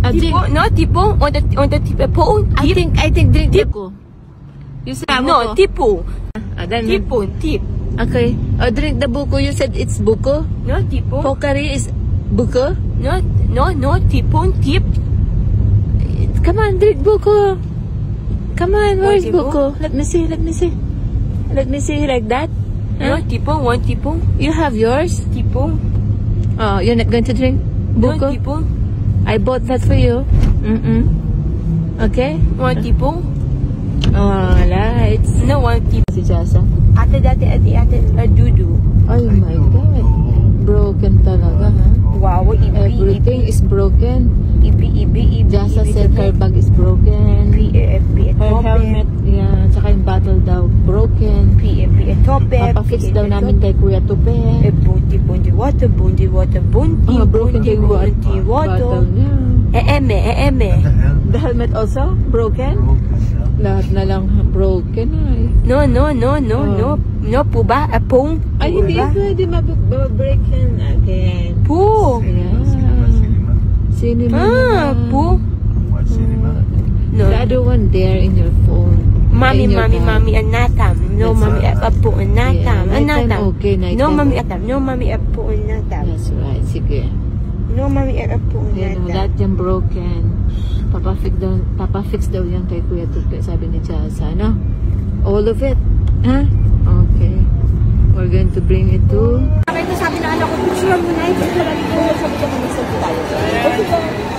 Tipo, no, tipo, on the tipo. I think drink buko. You said no, tipo. Then Tipo, tip. okay. Drink the buko. You said it's buko. No, tipo. Pocari is buko. No, tipo, tip. Come on, drink buko. Come on, where's buko? buko? Let me see. Let me see like that. No, tipo, one tipo. You have yours? Tipo. Oh, you're not going to drink buko? No, tipo. I bought that for you. Okay? One tipo. Oh, lights. No, one tipo. Si Jasa. Ate, dudu. Oh my God. Broken talaga, ha? Wow, Everything is broken. Ibi. Jasa said her bag is broken. Her helmet, yeah. Tsaka yung bottle daw, broken. Tope. Papafix daw namin kay Kuya Tupe. Bunti water. Broken yung bottle niya. Eme. The helmet also? Broken? Lahat na lang broken ay. No, po ba? Pong? Ay, hindi pwede mabreak yan again. Po. Yeah. Cinema. Po. No. The other one there in your phone. Mommy, anatam. No, mommy, apo, anatam. Anatam. Okay, no, mommy, atam. No, mommy, apo, anatam. That's right, sige. No, mommy, apo, anatam. Lahat yung broken. Papafix daw yan kay Kuya Tupe, sabi ni Jasa, no? All of it. Huh? Okay. We're going to bring it to... Sabi na anak ko, picture mo na ito. Sabi ko, sabi ko, magsalita tayo. Okay.